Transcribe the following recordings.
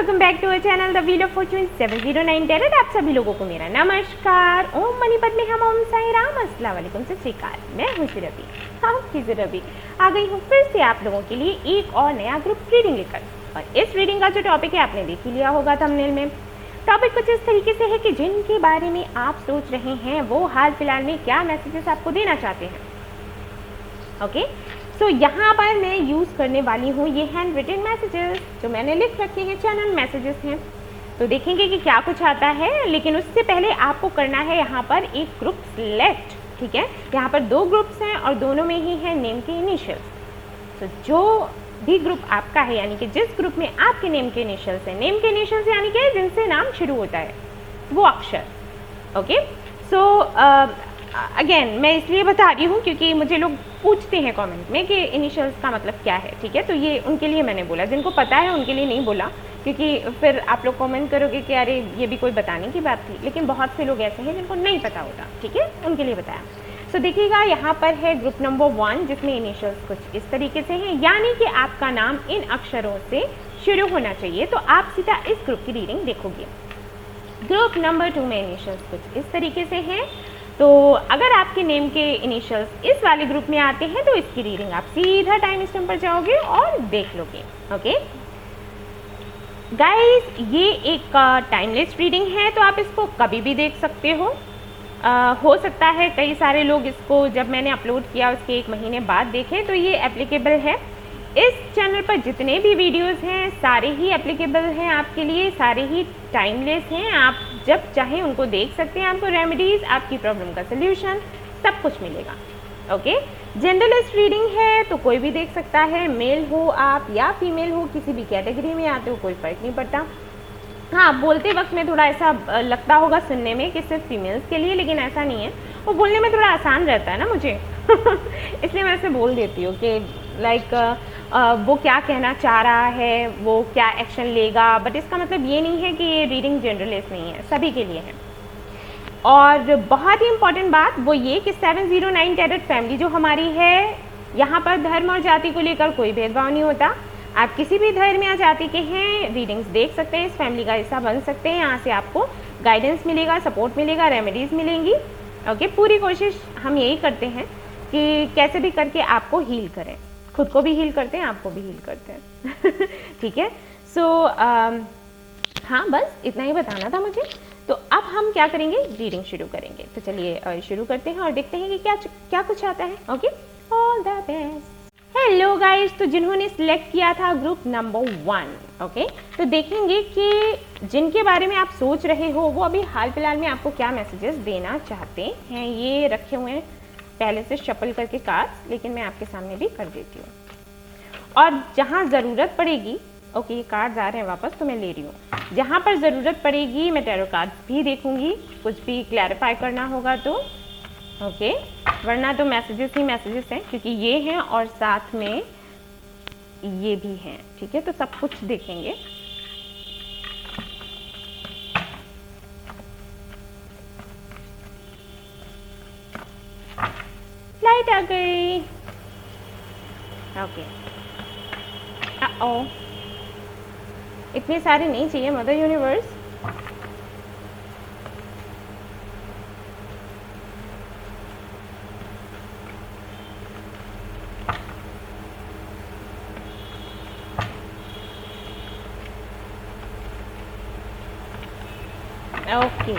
Welcome back to our channel the wheel of fortune 709 tarot. आप सभी लोगों को मेरा नमस्कार। ओम मनी पद्मे हम ओम साई राम अस्सलाम वालेकुम से श्रीकाल। मैं हूँ रवि, आपकी रवि आ गई हूँ फिर से आप लोगों के लिए एक और नया ग्रुप रीडिंग लेकर। और इस रीडिंग का जो टॉपिक है आपने देख ही लिया होगा थंबनेल में। टॉपिक कुछ इस तरीके से है कि जिनके बारे में आप सोच रहे हैं वो हाल फिलहाल में क्या मैसेजेस आपको देना चाहते हैं। ओके, तो यहाँ पर मैं यूज़ करने वाली हूँ ये हैंड रिटन मैसेजेस जो मैंने लिख रखे हैं, चैनल मैसेजेस हैं। तो देखेंगे कि क्या कुछ आता है, लेकिन उससे पहले आपको करना है यहाँ पर एक ग्रुप सिलेक्ट। ठीक है, यहाँ पर दो ग्रुप्स हैं और दोनों में ही है नेम के इनिशियल्स। तो जो भी ग्रुप आपका है, यानी कि जिस ग्रुप में आपके नेम के इनिशियल्स हैं, नेम के इनिशियल्स यानी कि जिनसे नाम शुरू होता है वो अक्षर। ओके, सो अगेन मैं इसलिए बता रही हूँ क्योंकि मुझे लोग पूछते हैं कमेंट में कि इनिशियल्स का मतलब क्या है। ठीक है, तो ये उनके लिए मैंने बोला, जिनको पता है उनके लिए नहीं बोला, क्योंकि फिर आप लोग कमेंट करोगे कि अरे ये भी कोई बताने की बात थी। लेकिन बहुत से लोग ऐसे हैं जिनको नहीं पता होता, ठीक है, उनके लिए बताया। सो देखिएगा यहाँ पर है ग्रुप नंबर 1 जिसमें इनिशियल्स कुछ इस तरीके से हैं, यानी कि आपका नाम इन अक्षरों से शुरू होना चाहिए। तो आप सीधा इस ग्रुप की रीडिंग देखोगे। ग्रुप नंबर 2 में इनिशियल्स कुछ इस तरीके से हैं। तो अगर आपके नेम के इनिशियल्स इस वाले ग्रुप में आते हैं तो इसकी रीडिंग आप सीधा टाइम स्टैम्प पर जाओगे और देख लोगे। ओके गाइस, ये एक टाइमलेस रीडिंग है, तो आप इसको कभी भी देख सकते हो सकता है कई सारे लोग इसको जब मैंने अपलोड किया उसके 1 महीने बाद देखें, तो ये एप्लीकेबल है। इस चैनल पर जितने भी वीडियोस हैं सारे ही एप्लीकेबल हैं आपके लिए, सारे ही टाइमलेस हैं। आप जब चाहें उनको देख सकते हैं। आपको रेमेडीज़, आपकी प्रॉब्लम का सल्यूशन, सब कुछ मिलेगा। ओके, जेंडरलेस रीडिंग है तो कोई भी देख सकता है, मेल हो आप या फीमेल हो, किसी भी कैटेगरी में आते हो कोई फ़र्क नहीं पड़ता। हाँ, बोलते वक्त में थोड़ा ऐसा लगता होगा सुनने में कि सिर्फ फीमेल्स के लिए, लेकिन ऐसा नहीं है। वो बोलने में थोड़ा आसान रहता है ना मुझे इसलिए मैं ऐसे बोल देती हूँ कि लाइक वो क्या कहना चाह रहा है, वो क्या एक्शन लेगा, बट इसका मतलब ये नहीं है कि ये रीडिंग जनरलेस नहीं है, सभी के लिए है। और बहुत ही इम्पॉर्टेंट बात वो ये कि 709 टैरेट फैमिली जो हमारी है, यहाँ पर धर्म और जाति को लेकर कोई भेदभाव नहीं होता। आप किसी भी धर्म या जाति के हैं, रीडिंग्स देख सकते हैं, इस फैमिली का हिस्सा बन सकते हैं। यहाँ से आपको गाइडेंस मिलेगा, सपोर्ट मिलेगा, रेमेडीज़ मिलेंगी। ओके, पूरी कोशिश हम यही करते हैं कि कैसे भी करके आपको हील करें, खुद को भी हील करते हैं, आपको भी हील करते हैं ठीक है, सो हाँ, बस इतना ही बताना था मुझे। तो अब हम क्या करेंगे, रीडिंग शुरू करेंगे। तो चलिए शुरू करते हैं और देखते हैं कि क्या कुछ आता है। Okay, all the best. Hello guys, तो जिन्होंने सिलेक्ट किया था ग्रुप नंबर 1, ओके, तो देखेंगे कि जिनके बारे में आप सोच रहे हो वो अभी हाल फिलहाल में आपको क्या मैसेजेस देना चाहते हैं। ये रखे हुए हैं पहले से शफल करके कार्ड्स, लेकिन मैं आपके सामने भी कर देती हूँ। और जहाँ ज़रूरत पड़ेगी, ओके, ये कार्ड्स आ रहे हैं वापस तो मैं ले रही हूँ, जहाँ पर ज़रूरत पड़ेगी मैं टैरो कार्ड्स भी देखूँगी, कुछ भी क्लैरिफाई करना होगा तो। ओके, वरना तो मैसेजेस ही मैसेजेस हैं, क्योंकि ये हैं और साथ में ये भी हैं। ठीक है, तो सब कुछ देखेंगे। लाइट आ गई। ओके, ओ इतने सारे नहीं चाहिए मदर यूनिवर्स। ओके,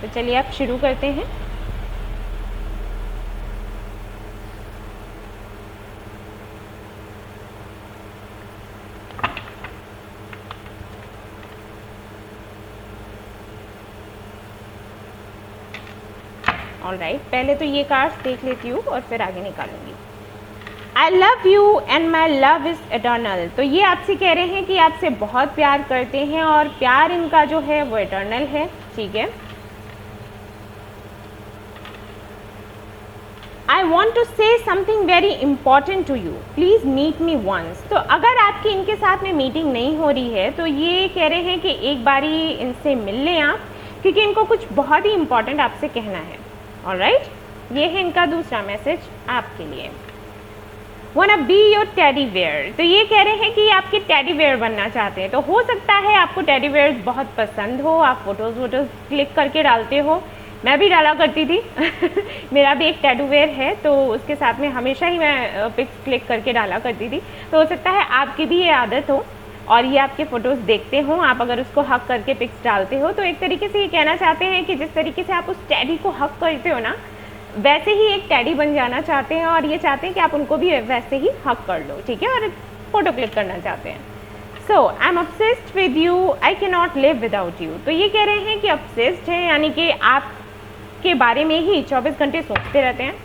तो चलिए आप शुरू करते हैं। ऑलराइट, पहले तो ये कार्ड्स देख लेती हूँ और फिर आगे निकालूंगी। I love you and my love is eternal. तो ये आपसे कह रहे हैं कि आपसे बहुत प्यार करते हैं और प्यार इनका जो है वो एटर्नल है। ठीक है, I want to say something very important to you, please meet me once. तो अगर आपकी इनके साथ में मीटिंग नहीं हो रही है तो ये कह रहे हैं कि एक बारी इनसे मिल लें आप, क्योंकि इनको कुछ बहुत ही इंपॉर्टेंट आपसे कहना है। ऑलराइट, ये है इनका दूसरा मैसेज आपके लिए। wanna be your teddy bear। तो ये कह रहे हैं कि आपके टेडी बेयर बनना चाहते हैं। तो हो सकता है आपको टेडी बेयर बहुत पसंद हो, आप फोटोज़ क्लिक करके डालते हो, मैं भी डाला करती थी मेरा भी एक टेडी बेयर है, तो उसके साथ में हमेशा ही मैं पिक्स क्लिक करके डाला करती थी। तो हो सकता है आपकी भी ये आदत हो और ये आपके फ़ोटोज़ देखते हो, आप अगर उसको हक करके पिक्स डालते हो। तो एक तरीके से ये कहना चाहते हैं कि जिस तरीके से आप उस टेडी को हक करते हो ना, वैसे ही एक टेडी बन जाना चाहते हैं और ये चाहते हैं कि आप उनको भी वैसे ही हक कर लो, ठीक है, और फ़ोटो क्लिक करना चाहते हैं। So I am obsessed with you, I can not live without you. तो ये कह रहे हैं कि ऑब्सेस्ड है, यानी कि आपके बारे में ही 24 घंटे सोचते रहते हैं,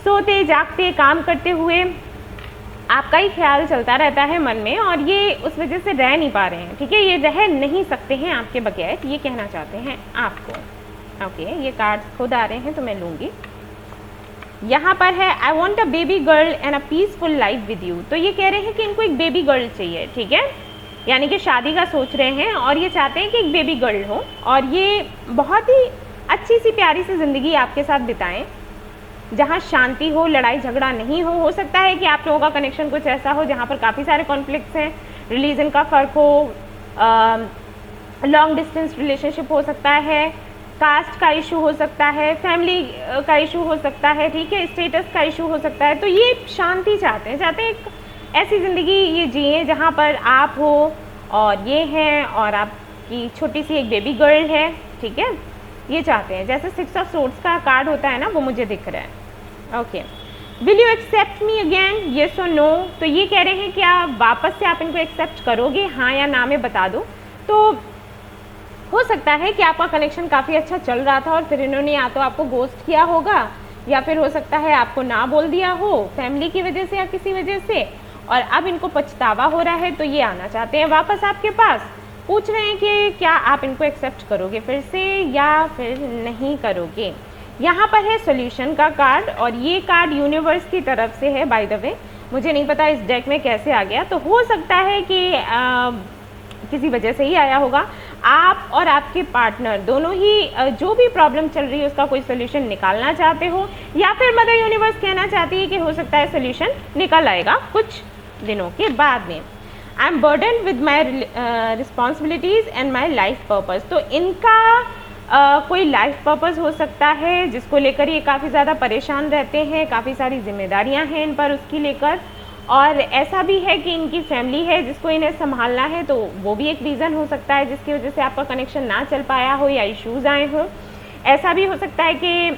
सोते जागते काम करते हुए आपका ही ख्याल चलता रहता है मन में, और ये उस वजह से रह नहीं पा रहे हैं, ठीक है, ये रह नहीं सकते हैं आपके बगैर, ये कहना चाहते हैं आपको। ओके, ये कार्ड्स खुद आ रहे हैं तो मैं लूँगी। यहाँ पर है I want a baby girl and a peaceful life with you. तो ये कह रहे हैं कि इनको एक बेबी गर्ल चाहिए, ठीक है, यानी कि शादी का सोच रहे हैं और ये चाहते हैं कि एक बेबी गर्ल हो और ये बहुत ही अच्छी सी प्यारी सी ज़िंदगी आपके साथ बिताएं, जहाँ शांति हो, लड़ाई झगड़ा नहीं हो सकता है कि आप लोगों का कनेक्शन कुछ ऐसा हो जहाँ पर काफ़ी सारे कॉन्फ्लिक्ट्स हैं, रिलीजन का फ़र्क हो, लॉन्ग डिस्टेंस रिलेशनशिप हो सकता है, कास्ट का इशू हो सकता है, फैमिली का इशू हो सकता है, ठीक है, स्टेटस का इशू हो सकता है। तो ये शांति चाहते हैं एक ऐसी ज़िंदगी ये जिए जहाँ पर आप हो और ये हैं और आपकी छोटी सी एक बेबी गर्ल है, ठीक है, ये चाहते हैं। जैसे 6 ऑफ सोर्ड्स का कार्ड होता है ना, वो मुझे दिख रहा है। Okay, will you accept me again, yes और नो। तो ये कह रहे हैं कि आप वापस से आप इनको एक्सेप्ट करोगे, हाँ या ना में बता दो। तो हो सकता है कि आपका कनेक्शन काफ़ी अच्छा चल रहा था और फिर इन्होंने या तो आपको गोस्ट किया होगा या फिर हो सकता है आपको ना बोल दिया हो फैमिली की वजह से या किसी वजह से, और अब इनको पछतावा हो रहा है। तो ये आना चाहते हैं वापस आपके पास, पूछ रहे हैं कि क्या आप इनको एक्सेप्ट करोगे फिर से या फिर नहीं करोगे। यहाँ पर है सॉल्यूशन का कार्ड और ये कार्ड यूनिवर्स की तरफ से है, बाय द वे मुझे नहीं पता इस डेक में कैसे आ गया। तो हो सकता है कि किसी वजह से ही आया होगा। आप और आपके पार्टनर दोनों ही जो भी प्रॉब्लम चल रही है उसका कोई सोल्यूशन निकालना चाहते हो, या फिर मदर यूनिवर्स कहना चाहती है कि हो सकता है सोल्यूशन निकल आएगा कुछ दिनों के बाद में। I am burden with my responsibilities and my life purpose. तो इनका कोई लाइफ पर्पज़ हो सकता है जिसको लेकर ये काफ़ी ज़्यादा परेशान रहते हैं, काफ़ी सारी जिम्मेदारियां हैं इन पर उसकी लेकर, और ऐसा भी है कि इनकी फैमिली है जिसको इन्हें संभालना है। तो वो भी एक रीज़न हो सकता है जिसकी वजह से आपका कनेक्शन ना चल पाया हो या इश्यूज़ आए हों। ऐसा भी हो सकता है कि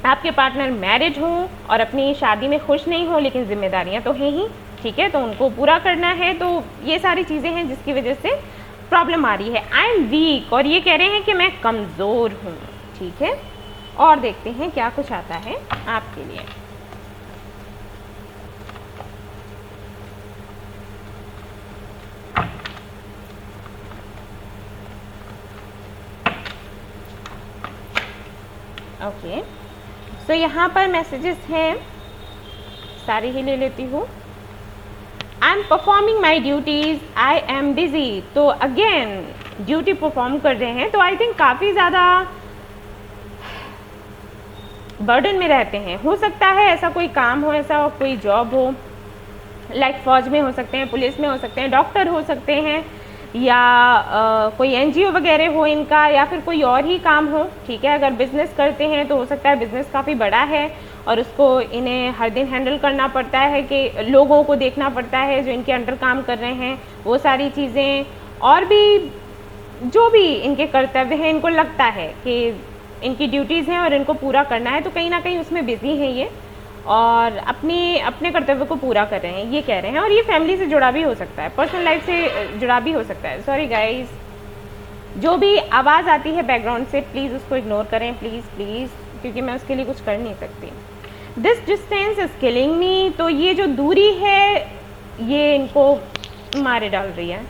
आपके पार्टनर मैरिड हों और अपनी शादी में खुश नहीं हो, लेकिन जिम्मेदारियां तो हैं ही, ठीक है, तो उनको पूरा करना है। तो ये सारी चीज़ें हैं जिसकी वजह से प्रॉब्लम आ रही है। आई एम वीक, और ये कह रहे हैं कि मैं कमज़ोर हूँ, ठीक है। और देखते हैं क्या कुछ आता है आपके लिए। ओके, सो यहाँ पर मैसेजेस हैं, सारी ही ले लेती हूँ। I am performing my duties, I am busy. तो अगेन ड्यूटी परफॉर्म कर रहे हैं, तो आई थिंक काफ़ी ज़्यादा बर्डन में रहते हैं। हो सकता है ऐसा कोई काम हो, ऐसा कोई जॉब हो, लाइक फौज में हो सकते हैं, पुलिस में हो सकते हैं, डॉक्टर हो सकते हैं, या कोई एनजीओ वगैरह हो इनका, या फिर कोई और ही काम हो, ठीक है। अगर बिज़नेस करते हैं तो हो सकता है बिज़नेस काफ़ी बड़ा है और उसको इन्हें हर दिन हैंडल करना पड़ता है, कि लोगों को देखना पड़ता है जो इनके अंडर काम कर रहे हैं, वो सारी चीज़ें, और भी जो भी इनके कर्तव्य हैं, इनको लगता है कि इनकी ड्यूटीज़ हैं और इनको पूरा करना है, तो कहीं ना कहीं उसमें बिज़ी हैं ये और अपने कर्तव्य को पूरा कर रहे हैं, ये कह रहे हैं। और ये फैमिली से जुड़ा भी हो सकता है, पर्सनल लाइफ से जुड़ा भी हो सकता है। सॉरी गाइस, जो भी आवाज़ आती है बैकग्राउंड से प्लीज़ उसको इग्नोर करें, प्लीज़, क्योंकि मैं उसके लिए कुछ कर नहीं सकती। दिस डिस्टेंस इज किलिंग मी। तो ये जो दूरी है ये इनको मारे डाल रही है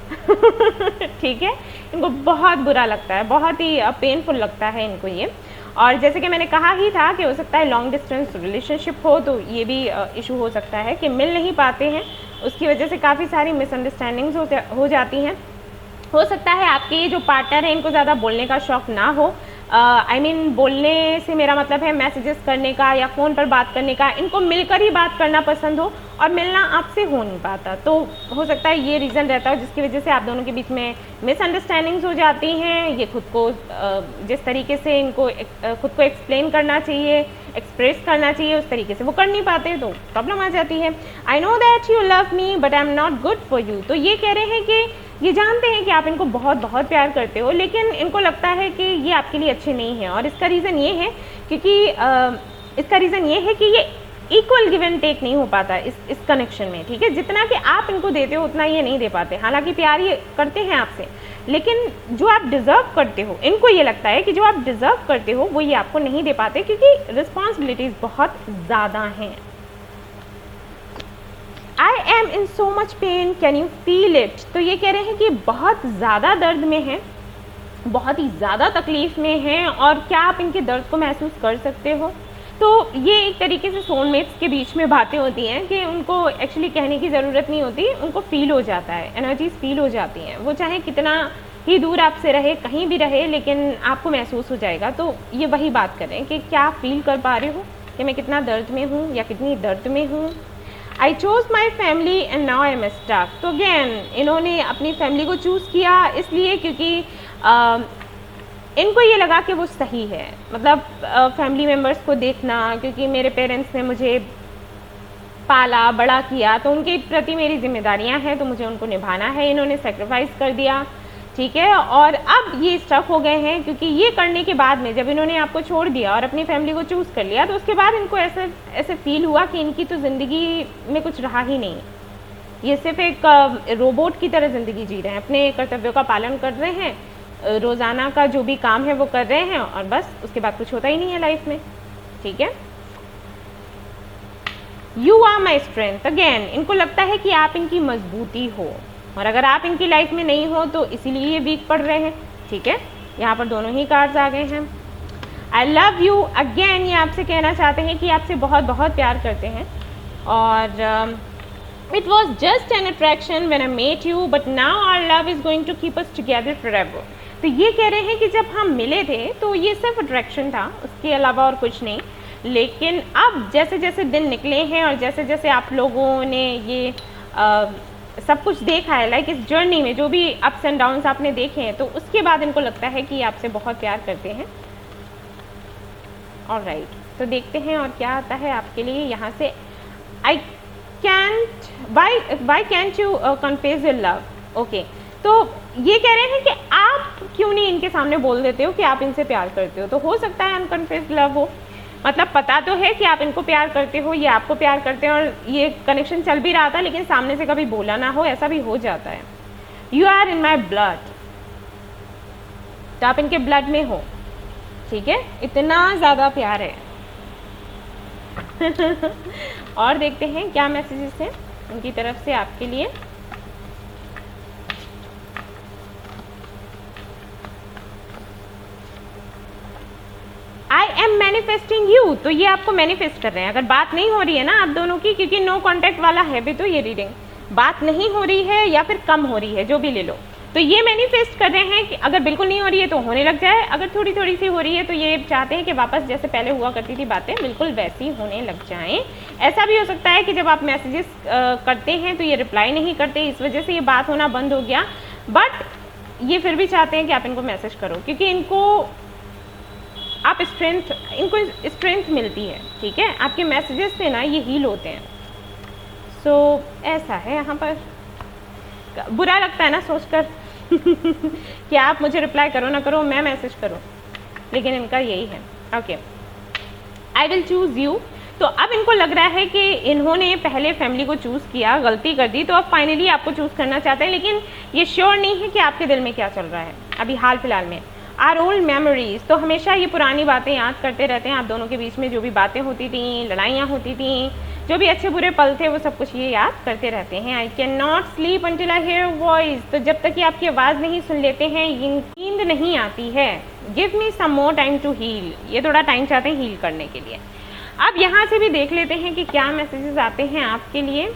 ठीक है, इनको बहुत बुरा लगता है, बहुत ही पेनफुल लगता है इनको ये। और जैसे कि मैंने कहा ही था कि हो सकता है लॉन्ग डिस्टेंस रिलेशनशिप हो, तो ये भी इशू हो सकता है कि मिल नहीं पाते हैं, उसकी वजह से काफ़ी सारी मिसअंडरस्टैंडिंग्स हो जाती हैं। हो सकता है आपके ये जो पार्टनर है इनको ज़्यादा बोलने का शौक़ ना हो, आई मीन बोलने से मेरा मतलब है मैसेजेस करने का या फ़ोन पर बात करने का, इनको मिलकर ही बात करना पसंद हो और मिलना आपसे हो नहीं पाता। तो हो सकता है ये रीज़न रहता हो जिसकी वजह से आप दोनों के बीच में मिसअंडरस्टैंडिंग्स हो जाती हैं। ये खुद को जिस तरीके से इनको खुद को एक्सप्लेन करना चाहिए, एक्सप्रेस करना चाहिए, उस तरीके से वो कर नहीं पाते, तो प्रॉब्लम आ जाती है। I know that you love me but I am not good for you. तो ये कह रहे हैं कि ये जानते हैं कि आप इनको बहुत बहुत प्यार करते हो, लेकिन इनको लगता है कि ये आपके लिए अच्छे नहीं हैं। और इसका रीज़न ये है कि ये इक्वल गिव एंड टेक नहीं हो पाता इस कनेक्शन में, ठीक है। जितना कि आप इनको देते हो उतना ये नहीं दे पाते। हालांकि प्यार ये करते हैं आपसे, लेकिन जो आप डिज़र्व करते हो, इनको ये लगता है कि जो आप डिज़र्व करते हो वो ये आपको नहीं दे पाते, क्योंकि रिस्पॉन्सिबिलिटीज़ बहुत ज़्यादा हैं। I am in so much pain, can you feel it. तो ये कह रहे हैं कि बहुत ज़्यादा दर्द में हैं, बहुत ही ज़्यादा तकलीफ़ में हैं, और क्या आप इनके दर्द को महसूस कर सकते हो। तो ये एक तरीके से सोलमेट्स के बीच में बातें होती हैं कि उनको एक्चुअली कहने की ज़रूरत नहीं होती, उनको फ़ील हो जाता है, एनर्जीज फ़ील हो जाती हैं। वो चाहे कितना ही दूर आपसे रहे, कहीं भी रहे, लेकिन आपको महसूस हो जाएगा। तो ये वही बात करें कि क्या फ़ील कर पा रहे हो कि मैं कितना दर्द में हूँ या कितनी दर्द में हूँ। I chose my family and now I am stuck. तो अगेन इन्होंने अपनी फैमिली को चूज़ किया इसलिए क्योंकि इनको ये लगा कि वो सही है। मतलब फैमिली मेम्बर्स को देखना, क्योंकि मेरे पेरेंट्स ने मुझे पाला बड़ा किया तो उनके प्रति मेरी जिम्मेदारियां हैं, तो मुझे उनको निभाना है। इन्होंने सेक्रीफाइस कर दिया, ठीक है। और अब ये स्टक हो गए हैं क्योंकि ये करने के बाद में जब इन्होंने आपको छोड़ दिया और अपनी फैमिली को चूज़ कर लिया, तो उसके बाद इनको ऐसे फील हुआ कि इनकी तो ज़िंदगी में कुछ रहा ही नहीं। ये सिर्फ एक रोबोट की तरह ज़िंदगी जी रहे हैं, अपने कर्तव्यों का पालन कर रहे हैं, रोज़ाना का जो भी काम है वो कर रहे हैं, और बस उसके बाद कुछ होता ही नहीं है लाइफ में, ठीक है। You are my strength. अगेन इनको लगता है कि आप इनकी मजबूती हो, और अगर आप इनकी लाइफ में नहीं हो तो इसीलिए ये वीक पड़ रहे हैं, ठीक है। यहाँ पर दोनों ही कार्ड्स आ गए हैं। आई लव यू। अगेन ये आपसे कहना चाहते हैं कि आपसे बहुत बहुत प्यार करते हैं, और it was just an attraction when I met you but now our love is going to keep us together forever. तो ये कह रहे हैं कि जब हम मिले थे तो ये सिर्फ अट्रैक्शन था, उसके अलावा और कुछ नहीं। लेकिन अब जैसे जैसे दिन निकले हैं और जैसे जैसे आप लोगों ने ये सब कुछ देखा है, लाइक इस जर्नी में जो भी अप्स एंड डाउन्स आपने देखे हैं, तो उसके बाद इनको लगता है कि आपसे बहुत प्यार करते हैं। ऑलराइट, तो देखते हैं और क्या आता है आपके लिए यहाँ से। I can't, why can't you confess your love. Okay, तो ये कह रहे हैं कि आप क्यों नहीं इनके सामने बोल देते हो कि आप इनसे प्यार करते हो। तो हो सकता है अनकन्फेस्ड लव हो, मतलब पता तो है कि आप इनको प्यार करते हो, ये आपको प्यार करते हैं, और ये कनेक्शन चल भी रहा था, लेकिन सामने से कभी बोला ना हो, ऐसा भी हो जाता है। You are in my blood, तो आप इनके ब्लड में हो, ठीक है, इतना ज़्यादा प्यार है। और देखते हैं क्या मैसेजेस हैं उनकी तरफ से आपके लिए। I am manifesting you. तो ये आपको मैनिफेस्ट कर रहे हैं। अगर बात नहीं हो रही है ना आप दोनों की, क्योंकि नो कॉन्टैक्ट वाला है भी, तो ये रीडिंग बात नहीं हो रही है या फिर कम हो रही है, जो भी ले लो, तो ये मैनिफेस्ट कर रहे हैं कि अगर बिल्कुल नहीं हो रही है तो होने लग जाए, अगर थोड़ी थोड़ी सी हो रही है तो ये चाहते हैं कि वापस जैसे पहले हुआ करती थी बातें बिल्कुल वैसी होने लग जाएं। ऐसा भी हो सकता है कि जब आप मैसेजेस करते हैं तो ये रिप्लाई नहीं करते, इस वजह से ये बात होना बंद हो गया, बट ये फिर भी चाहते हैं कि आप इनको मैसेज करो, क्योंकि इनको स्ट्रेंथ मिलती है, ठीक है। आपके मैसेजेस से ना ये हील होते हैं। सो ऐसा है, यहाँ पर बुरा लगता है ना सोचकर कि आप मुझे रिप्लाई करो ना करो, मैं मैसेज करूँ, लेकिन इनका यही है। Okay, I will choose you. तो अब इनको लग रहा है कि इन्होंने पहले फैमिली को चूज़ किया, गलती कर दी, तो अब फाइनली आपको चूज़ करना चाहते हैं, लेकिन ये श्योर नहीं है कि आपके दिल में क्या चल रहा है अभी हाल फिलहाल में। आर ओल्ड मेमोरीज, तो हमेशा ये पुरानी बातें याद करते रहते हैं। आप दोनों के बीच में जो भी बातें होती थी, लड़ाइयाँ होती थी, जो भी अच्छे बुरे पल थे, वो सब कुछ ये याद करते रहते हैं। I can not sleep until I hear voice, तो जब तक कि आपकी आवाज़ नहीं सुन लेते हैं नींद नहीं आती है। Give me some more time to heal, ये थोड़ा टाइम चाहते हैं हील करने के लिए। अब यहाँ से भी देख लेते हैं कि क्या मैसेजेस आते हैं आपके लिए।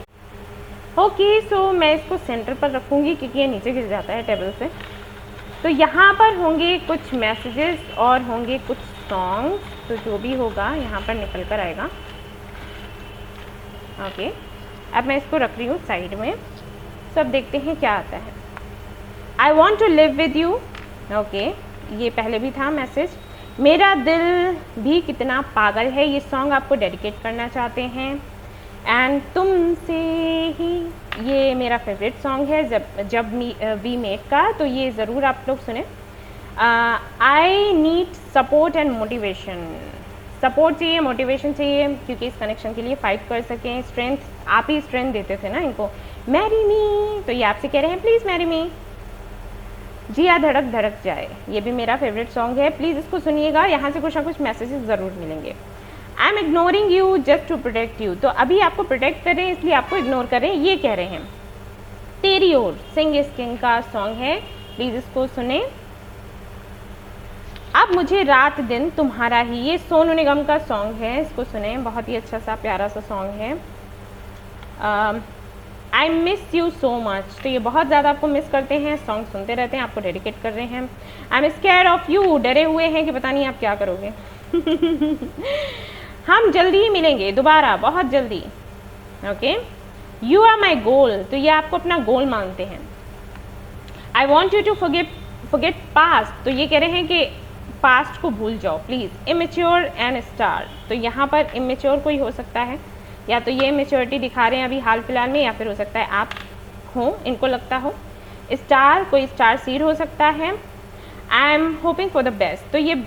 ओके, सो मैं इसको सेंटर पर रखूँगी क्योंकि ये नीचे गिर जाता है टेबल से। तो यहाँ पर होंगे कुछ मैसेजेस और होंगे कुछ सॉन्ग्स, तो जो भी होगा यहाँ पर निकल कर आएगा। ओके, अब मैं इसको रख रही हूँ साइड में। सब देखते हैं क्या आता है। I want to live with you. Okay, ये पहले भी था मैसेज। मेरा दिल भी कितना पागल है, ये सॉन्ग आपको डेडिकेट करना चाहते हैं। एंड तुमसे ही, ये मेरा फेवरेट सॉन्ग है जब वी मेट का, तो ये ज़रूर आप लोग सुने। I need support and motivation. Support चाहिए, मोटिवेशन चाहिए, क्योंकि इस कनेक्शन के लिए फ़ाइट कर सकें। स्ट्रेंथ, आप ही स्ट्रेंथ देते थे ना इनको। मैरी मी, तो ये आपसे कह रहे हैं प्लीज़ मैरी मी। जिया धड़क धड़क जाए, ये भी मेरा फेवरेट सॉन्ग है, प्लीज़ इसको सुनिएगा, यहाँ से कुछ ना कुछ मैसेजेस ज़रूर मिलेंगे। I am ignoring you just to protect you, तो अभी आपको प्रोटेक्ट कर रहे हैं इसलिए आपको इग्नोर कर रहे हैं, ये कह रहे हैं। तेरी ओर, सिंग इज किंग का सॉन्ग है, प्लीज़ इसको सुने। अब मुझे रात दिन तुम्हारा ही, ये सोनू निगम का सॉन्ग है, इसको सुने, बहुत ही अच्छा सा प्यारा सा सॉन्ग है। आई मिस यू सो मच, तो ये बहुत ज़्यादा आपको मिस करते हैं, सॉन्ग सुनते रहते हैं, आपको डेडिकेट कर रहे हैं। I am scared of you, डरे हुए हैं कि पता नहीं आप क्या करोगे। हम जल्दी ही मिलेंगे दोबारा, बहुत जल्दी। Okay, you are my goal, तो ये आपको अपना गोल मानते हैं। I want you to forget past, तो ये कह रहे हैं कि पास्ट को भूल जाओ प्लीज़। इमेच्योर एंड स्टार, तो यहाँ पर इमेच्योर कोई हो सकता है, या तो ये मेच्योरिटी दिखा रहे हैं अभी हाल फिलहाल में, या फिर हो सकता है आप हो, इनको लगता हो। स्टार, कोई स्टार सीड हो सकता है। I am hoping for the best, तो ये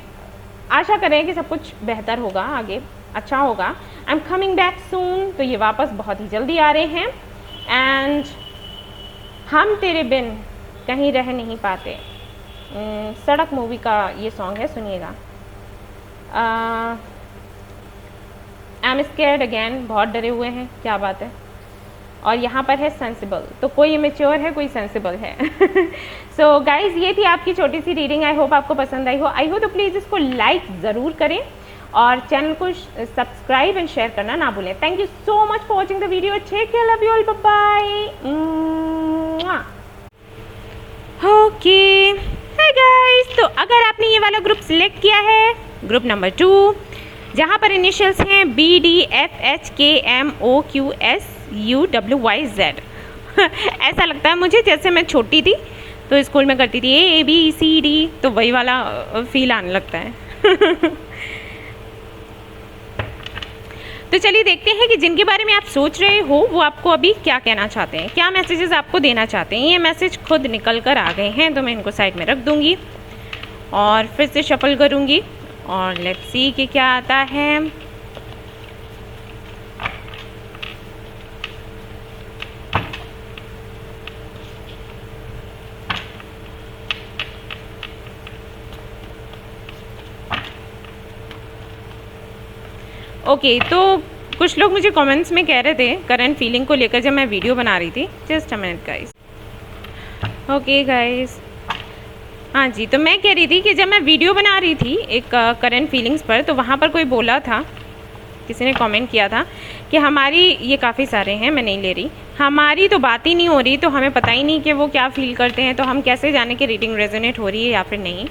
आशा करें कि सब कुछ बेहतर होगा, आगे अच्छा होगा। I am coming back soon, तो ये वापस बहुत ही जल्दी आ रहे हैं। एंड हम तेरे बिन कहीं रह नहीं पाते, सड़क मूवी का ये सॉन्ग है, सुनिएगा। आई एम स्कैर्ड अगैन, बहुत डरे हुए हैं, क्या बात है। और यहाँ पर है सेंसिबल, तो कोई इमेच्योर है, कोई सेंसिबल है। सो गाइज, ये थी आपकी छोटी सी रीडिंग, आई होप आपको पसंद आई हो तो प्लीज़ इसको लाइक ज़रूर करें और चैनल को सब्सक्राइब एंड शेयर करना ना भूलें। Thank you so much for watching the video, take care, love you all, bye. Okay, hi guys, तो अगर आपने ये वाला ग्रुप सिलेक्ट किया है, ग्रुप नंबर 2, जहाँ पर इनिशियल्स हैं BDFHKMOQSUWYZ। ऐसा लगता है मुझे जैसे मैं छोटी थी तो स्कूल में करती थी ABCD, तो वही वाला फील आने लगता है। तो चलिए देखते हैं कि जिनके बारे में आप सोच रहे हो वो आपको अभी क्या कहना चाहते हैं, क्या मैसेजेस आपको देना चाहते हैं। ये मैसेज खुद निकल कर आ गए हैं, तो मैं इनको साइड में रख दूँगी और फिर से शफल करूँगी और लेट्स सी कि क्या आता है। ओके, तो कुछ लोग मुझे कमेंट्स में कह रहे थे करंट फीलिंग को लेकर जब मैं वीडियो बना रही थी। Just a minute guys. Okay guys, हाँ जी, तो मैं कह रही थी कि जब मैं वीडियो बना रही थी एक करंट फीलिंग्स पर, तो वहाँ पर कोई बोला था, किसी ने कमेंट किया था कि हमारी, ये काफ़ी सारे हैं, मैं नहीं ले रही, हमारी तो बात ही नहीं हो रही, तो हमें पता ही नहीं कि वो क्या फील करते हैं, तो हम कैसे जाने कि रीडिंग रेजोनेट हो रही है या फिर नहीं।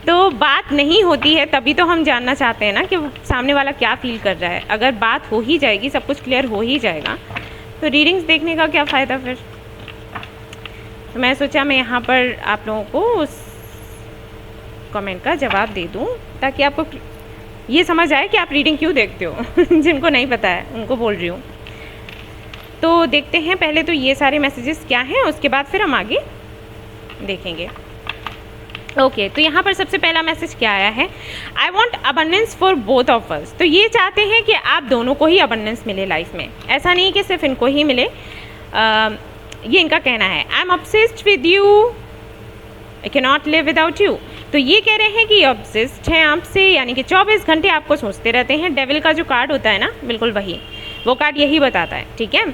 तो बात नहीं होती है तभी तो हम जानना चाहते हैं ना कि सामने वाला क्या फील कर रहा है। अगर बात हो ही जाएगी, सब कुछ क्लियर हो ही जाएगा, तो रीडिंग्स देखने का क्या फ़ायदा फिर। तो मैं सोचा मैं यहाँ पर आप लोगों को उस कमेंट का जवाब दे दूँ ताकि आपको ये समझ आए कि आप रीडिंग क्यों देखते हो। जिनको नहीं पता है उनको बोल रही हूँ। तो देखते हैं पहले तो ये सारे मैसेजेस क्या हैं, उसके बाद फिर हम आगे देखेंगे। ओके, तो यहाँ पर सबसे पहला मैसेज क्या आया है, I want abundance for both of us. तो ये चाहते हैं कि आप दोनों को ही अबंडेंस मिले लाइफ में, ऐसा नहीं कि सिर्फ इनको ही मिले। ये इनका कहना है। आई am obsessed with you, I can not live without you. तो ये कह रहे हैं कि ऑब्सेस्ड हैं आपसे, यानी कि 24 घंटे आपको सोचते रहते हैं। डेविल का जो कार्ड होता है ना, बिल्कुल वही, वो कार्ड यही बताता है, ठीक है।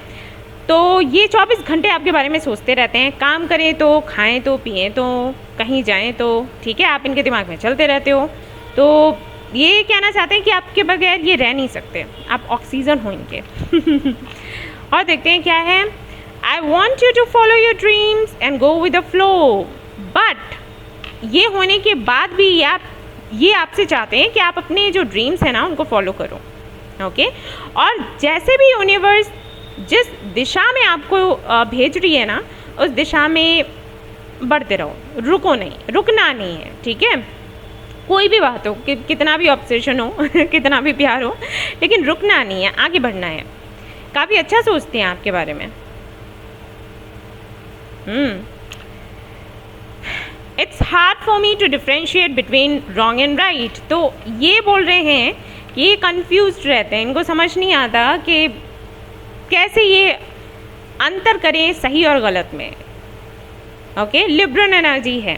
तो ये 24 घंटे आपके बारे में सोचते रहते हैं, काम करें तो, खाएं तो, पिएं तो, कहीं जाएं तो, ठीक है, आप इनके दिमाग में चलते रहते हो। तो ये कहना चाहते हैं कि आपके बगैर ये रह नहीं सकते, आप ऑक्सीजन हो इनके। और देखते हैं क्या है, I I want you to follow your dreams and go with the flow, but ये होने के बाद भी ये आपसे चाहते हैं कि आप अपने जो ड्रीम्स हैं ना उनको फॉलो करो, ओके। और जैसे भी यूनिवर्स जिस दिशा में आपको भेज रही है ना, उस दिशा में बढ़ते रहो, रुको नहीं, रुकना नहीं है, ठीक है। कोई भी बात हो, कितना भी ऑब्सेशन हो कितना भी प्यार हो, लेकिन रुकना नहीं है, आगे बढ़ना है। काफ़ी अच्छा सोचते हैं आपके बारे में। It's hard for me to differentiate between wrong and right. तो ये बोल रहे हैं कि ये कन्फ्यूज रहते हैं, इनको समझ नहीं आता कि कैसे ये अंतर करें सही और गलत में, ओके। लिबरल एनर्जी है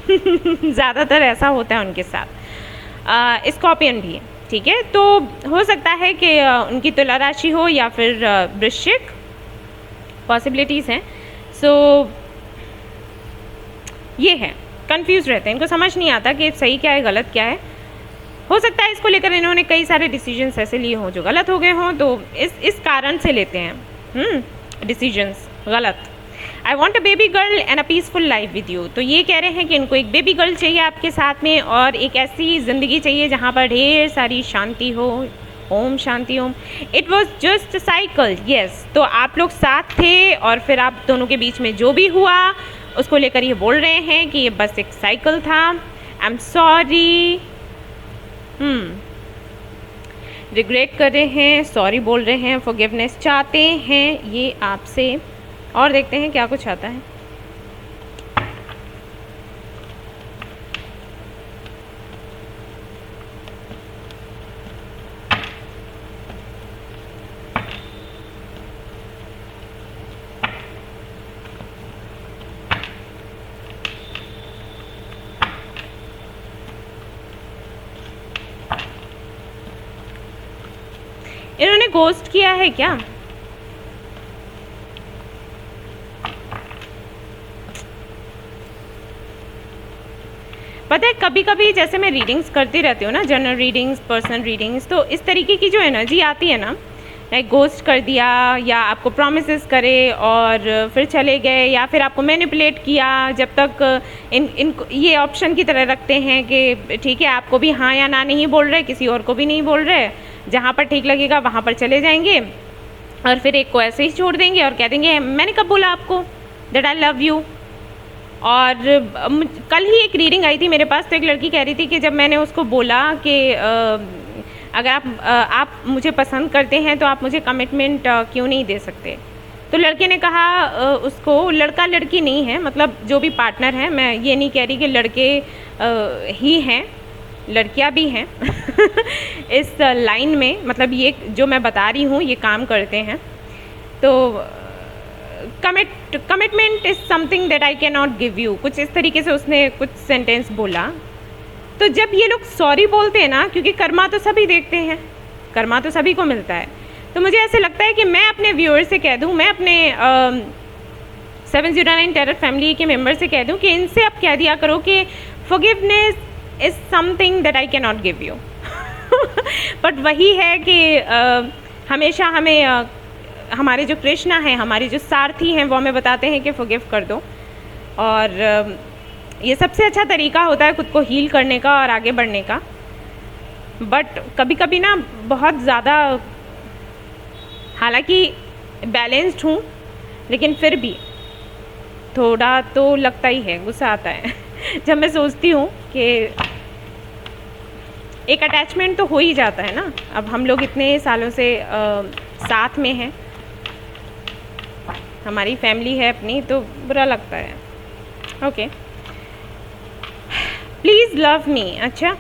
ज़्यादातर ऐसा होता है उनके साथ। स्कॉर्पियन भी, ठीक है। तो हो सकता है कि उनकी तुला राशि हो या फिर वृश्चिक, पॉसिबिलिटीज़ हैं। सो ये है, कंफ्यूज रहते हैं, इनको समझ नहीं आता कि सही क्या है गलत क्या है। हो सकता है इसको लेकर इन्होंने कई सारे डिसीजंस ऐसे लिए हों जो गलत हो गए हों, तो इस कारण से लेते हैं डिसीजंस गलत। I want a baby girl and a peaceful life with you. तो ये कह रहे हैं कि इनको एक बेबी गर्ल चाहिए आपके साथ में, और एक ऐसी ज़िंदगी चाहिए जहाँ पर ढेर सारी शांति हो। Om Shanti Om. It was just cycle, yes. तो आप लोग साथ थे और फिर आप दोनों के बीच में जो भी हुआ उसको लेकर ये बोल रहे हैं कि ये बस एक साइकिल था। आई एम सॉरी, रिग्रेट कर रहे हैं, सॉरी बोल रहे हैं, फॉरगिवनेस चाहते हैं ये आपसे। और देखते हैं क्या कुछ आता है। इन्होंने घोस्ट किया है क्या? पता है कभी कभी जैसे मैं रीडिंग्स करती रहती हूँ ना, जनरल रीडिंग्स, पर्सनल रीडिंग्स, तो इस तरीके की जो एनर्जी आती है ना, लाइक घोस्ट कर दिया, या आपको प्रॉमिसेस करे और फिर चले गए, या फिर आपको मैनिपुलेट किया, जब तक इन ये ऑप्शन की तरह रखते हैं कि ठीक है आपको भी हाँ या ना नहीं बोल रहे, किसी और को भी नहीं बोल रहे, जहाँ पर ठीक लगेगा वहाँ पर चले जाएंगे, और फिर एक को ऐसे ही छोड़ देंगे और कह देंगे मैंने कब बोला आपको दैट आई लव यू। और कल ही एक रीडिंग आई थी मेरे पास, तो एक लड़की कह रही थी कि जब मैंने उसको बोला कि अगर आप मुझे पसंद करते हैं तो आप मुझे कमिटमेंट क्यों नहीं दे सकते। तो लड़के ने कहा उसको, लड़का लड़की नहीं है, मतलब जो भी पार्टनर है, मैं ये नहीं कह रही कि लड़के ही हैं, लड़कियां भी हैं इस लाइन में, मतलब ये जो मैं बता रही हूँ ये काम करते हैं। तो commitment is something that I can not give you, कुछ इस तरीके से उसने कुछ सेंटेंस बोला। तो जब ये लोग सॉरी बोलते हैं ना, क्योंकि कर्मा तो सभी देखते हैं, कर्मा तो सभी को मिलता है, तो मुझे ऐसे लगता है कि मैं अपने व्यूअर से कह दूं, मैं अपने 709 टेरर फैमिली के मेंबर से कह दूं कि इनसे आप कह दिया करो कि forgiveness is something that I can not give you. But वही है कि हमेशा हमें हमारे जो कृष्णा हैं, हमारे जो सारथी हैं, वो हमें बताते हैं कि फॉरगिव कर दो। और ये सबसे अच्छा तरीका होता है खुद को हील करने का और आगे बढ़ने का। बट कभी कभी ना बहुत ज़्यादा, हालांकि बैलेंस्ड हूँ, लेकिन फिर भी थोड़ा तो लगता ही है, गुस्सा आता है जब मैं सोचती हूँ कि एक अटैचमेंट तो हो ही जाता है ना। अब हम लोग इतने सालों से साथ में हैं, हमारी फैमिली है अपनी, तो बुरा लगता है। ओके, प्लीज़ लव मी, अच्छा,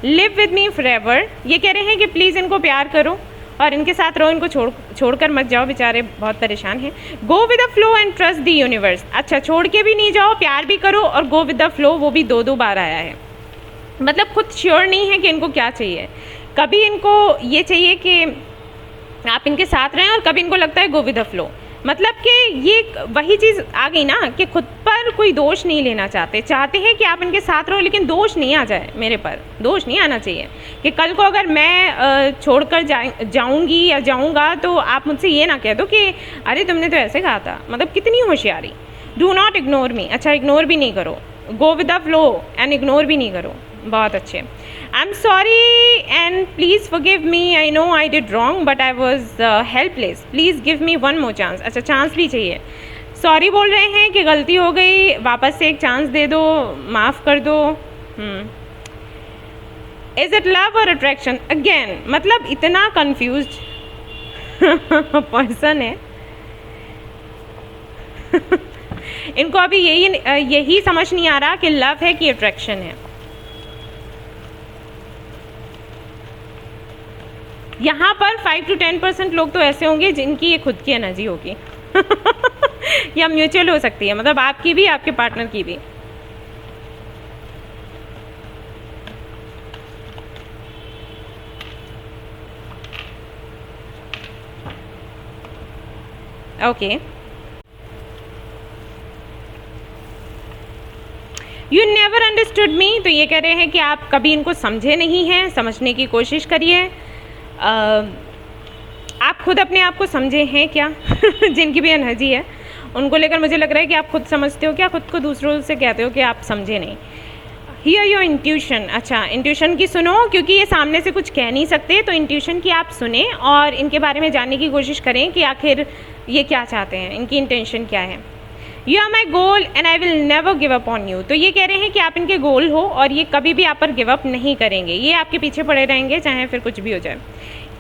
लिव विद मी फॉरएवर। ये कह रहे हैं कि प्लीज़ इनको प्यार करो और इनके साथ रहो, इनको छोड़कर मत जाओ, बेचारे बहुत परेशान हैं। गो with the flow and trust the universe. अच्छा, छोड़ के भी नहीं जाओ, प्यार भी करो, और गो विद द फ्लो वो भी दो बार आया है, मतलब खुद श्योर नहीं है कि इनको क्या चाहिए। कभी इनको ये चाहिए कि आप इनके साथ रहें, और कभी इनको लगता है गो विद द फ्लो। मतलब कि ये वही चीज़ आ गई ना कि खुद पर कोई दोष नहीं लेना चाहते हैं कि आप इनके साथ रहो, लेकिन दोष नहीं आ जाए मेरे पर, दोष नहीं आना चाहिए कि कल को अगर मैं छोड़कर जाऊंगी या जाऊंगा तो आप मुझसे ये ना कह दो कि अरे तुमने तो ऐसे कहा था। मतलब कितनी होशियारी। Do not ignore me. अच्छा, इग्नोर भी नहीं करो, गो with the flow and ignore भी नहीं करो। बहुत अच्छे। I am sorry and please forgive me, I know I did wrong but I was helpless, please give me one more chance. अच्छा, चांस भी चाहिए। सॉरी बोल रहे हैं कि गलती हो गई, वापस से एक चांस दे दो, माफ़ कर दो। इज़ इट लव और अट्रैक्शन? अगेन मतलब इतना कंफ्यूज पर्सन है इनको अभी यही समझ नहीं आ रहा कि लव है कि अट्रैक्शन है। यहाँ पर 5 to 10% लोग तो ऐसे होंगे जिनकी ये खुद की एनर्जी होगी या म्यूचुअल हो सकती है, मतलब आपकी भी आपके पार्टनर की भी। ओके, यू नेवर अंडरस्टूड मी। तो ये कह रहे हैं कि आप कभी इनको समझे नहीं हैं, समझने की कोशिश करिए। आप खुद अपने आप को समझे हैं क्या? जिनकी भी एनर्जी है उनको लेकर मुझे लग रहा है कि आप खुद समझते हो क्या? खुद को दूसरों से कहते हो कि आप समझे नहीं। Here your intuition. अच्छा, इंट्यूशन की सुनो, क्योंकि ये सामने से कुछ कह नहीं सकते, तो इंट्यूशन की आप सुने और इनके बारे में जानने की कोशिश करें कि आखिर ये क्या चाहते हैं, इनकी इंटेंशन क्या है। You are my goal and I will never give up on you. तो ये कह रहे हैं कि आप इनके गोल हो और ये कभी भी आप पर गिव अप नहीं करेंगे, ये आपके पीछे पड़े रहेंगे चाहे फिर कुछ भी हो जाए।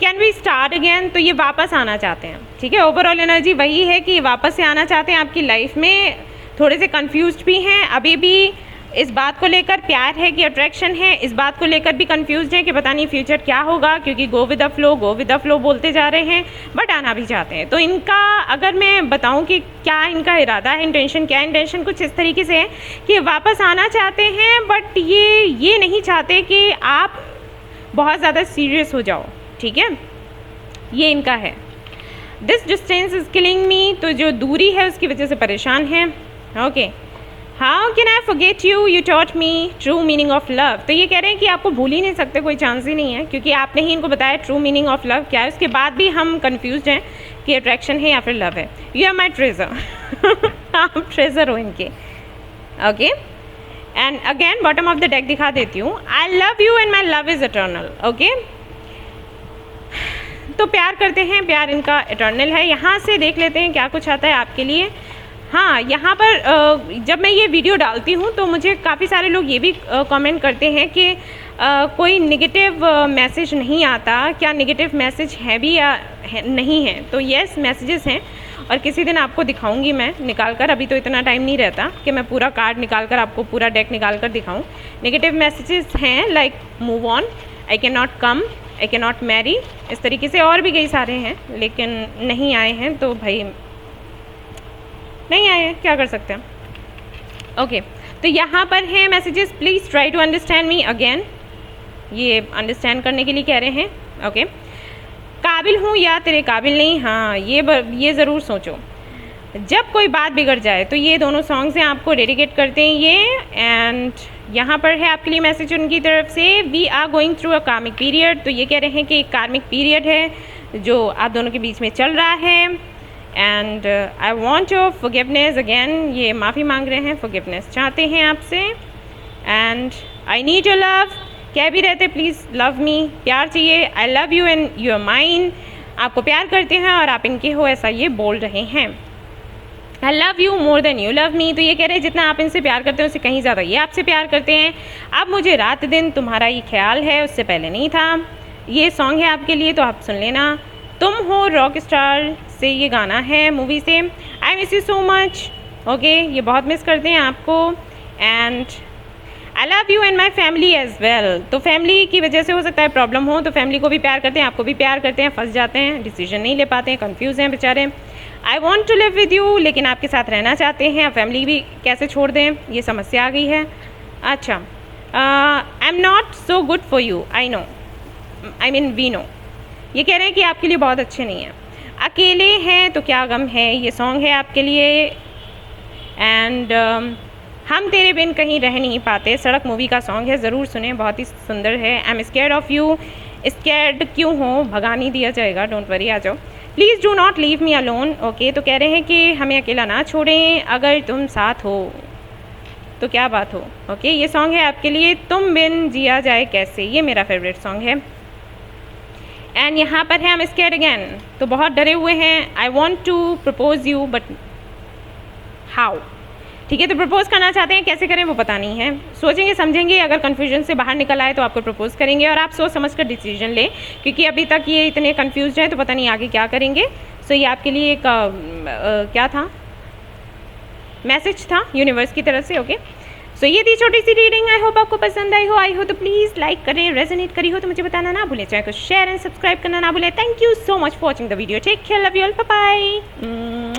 Can we start again? तो ये वापस आना चाहते हैं। ठीक है, ओवरऑल एनर्जी वही है कि वापस से आना चाहते हैं आपकी लाइफ में। थोड़े से कंफ्यूज्ड भी हैं अभी भी इस बात को लेकर, प्यार है कि अट्रैक्शन है, इस बात को लेकर भी कंफ्यूज्ड हैं कि पता नहीं फ्यूचर क्या होगा, क्योंकि गो विद द फ्लो बोलते जा रहे हैं, बट आना भी चाहते हैं। तो इनका अगर मैं बताऊं कि क्या इनका इरादा है, इंटेंशन क्या है, इंटेंशन कुछ इस तरीके से है कि वापस आना चाहते हैं, बट ये नहीं चाहते कि आप बहुत ज़्यादा सीरियस हो जाओ। ठीक है, ये इनका है। दिस डिस्टेंस इज किलिंग मी। तो जो दूरी है उसकी वजह से परेशान है। Okay, how can I forget you, you taught me true meaning of love. तो ये कह रहे हैं कि आपको भूल ही नहीं सकते, कोई चांस ही नहीं है, क्योंकि आपने ही इनको बताया ट्रू मीनिंग ऑफ लव क्या है। उसके बाद भी हम कंफ्यूज हैं कि अट्रैक्शन है या फिर लव है। यू आर माई ट्रेजर आप ट्रेजर हो इनके। Okay, and again bottom of the deck दिखा देती हूँ। आई love you and my love is eternal. Okay, तो प्यार करते हैं, प्यार इनका इटर्नल है। यहाँ से देख लेते हैं क्या कुछ आता है आपके लिए। हाँ, यहाँ पर जब मैं ये वीडियो डालती हूँ तो मुझे काफ़ी सारे लोग ये भी कमेंट करते हैं कि कोई नेगेटिव मैसेज नहीं आता। क्या नेगेटिव मैसेज है भी या नहीं है? तो यस, मैसेजेस हैं और किसी दिन आपको दिखाऊंगी मैं निकाल कर। अभी तो इतना टाइम नहीं रहता कि मैं पूरा कार्ड निकाल कर आपको पूरा डेक निकाल कर दिखाऊँ। नेगेटिव मैसेजेस हैं like move on, I can not come, I can not marry, इस तरीके से और भी कई सारे हैं, लेकिन नहीं आए हैं तो भाई नहीं आए हैं, क्या कर सकते हैं। ओके, तो यहाँ पर हैं messages. Please try to understand me again. ये अंडरस्टैंड करने के लिए कह रहे हैं। ओके, काबिल हूँ या तेरे काबिल नहीं। हाँ, ये ज़रूर सोचो। जब कोई बात बिगड़ जाए, तो ये दोनों सॉन्ग्स हैं, आपको डेडिकेट करते हैं ये। एंड यहाँ पर है आपके लिए मैसेज उनकी तरफ से, we are going through a karmic period. तो ये कह रहे हैं कि एक कार्मिक पीरियड है जो आप दोनों के बीच में चल रहा है। And I want your forgiveness again, ये माफ़ी मांग रहे हैं, फॉरगिवनेस चाहते हैं आपसे। And I need your love, कह भी रहते प्लीज़ लव मी, प्यार चाहिए। I love you and you are mine, आपको प्यार करते हैं और आप इनके हो, ऐसा ये बोल रहे हैं। आई love you more than you love me. तो ये कह रहे हैं जितना आप इनसे प्यार करते हैं उससे कहीं ज़्यादा ये आपसे प्यार करते हैं। अब मुझे रात दिन तुम्हारा ये ख्याल है, उससे पहले नहीं था। ये सॉन्ग है आपके लिए, तो आप सुन लेना। तुम हो रॉक स्टार से ये गाना है, मूवी से। I miss you so much. Okay, ये बहुत मिस करते हैं आपको। And I love you and my family as well. तो फैमिली की वजह से हो सकता है प्रॉब्लम हो, तो फैमिली को भी प्यार करते हैं, आपको भी प्यार करते हैं, फंस जाते हैं, डिसीजन नहीं ले पाते हैं, कन्फ्यूज़ हैं बेचारे। I want to live with you, लेकिन आपके साथ रहना चाहते हैं, फैमिली भी कैसे छोड़ दें, ये समस्या आ गई है। अच्छा, I am not so good for you, I know, I mean we know. ये कह रहे हैं कि आपके लिए बहुत अच्छे नहीं हैं। अकेले हैं तो क्या गम है, ये सॉन्ग है आपके लिए। एंड हम तेरे बिन कहीं रह नहीं पाते, सड़क मूवी का सॉन्ग है, ज़रूर सुने, बहुत ही सुंदर है। I am scared of you, scared क्यों हो, भगा नहीं दिया जाएगा, डोंट वरी, आ जाओ। Please do not leave me alone, okay, तो कह रहे हैं कि हमें अकेला ना छोड़ें, अगर तुम साथ हो तो क्या बात हो, ओके, ये सॉन्ग है आपके लिए। तुम बिन जिया जाए कैसे, ये मेरा फेवरेट सॉन्ग है। एंड यहाँ पर है हम स्कैर्ड अगैन, तो बहुत डरे हुए हैं। I want to propose you but how, ठीक है, तो प्रपोज करना चाहते हैं, कैसे करें वो पता नहीं है, सोचेंगे समझेंगे, अगर कन्फ्यूजन से बाहर निकल आए तो आपको प्रपोज करेंगे, और आप सोच समझ कर डिसीजन लें, क्योंकि अभी तक ये इतने कन्फ्यूज हैं तो पता नहीं आगे क्या करेंगे। सो ये आपके लिए एक क्या था, मैसेज था यूनिवर्स की तरफ से, ओके। सो ये थी छोटी सी रीडिंग, आई होप आपको पसंद आई हो तो प्लीज़ लाइक करें, रेजोनेट करी हो तो मुझे बताना ना भूलें, चैनल को शेयर एंड सब्सक्राइब करना ना भूलें। Thank you so much for watching the video, take care, love you all, bye bye.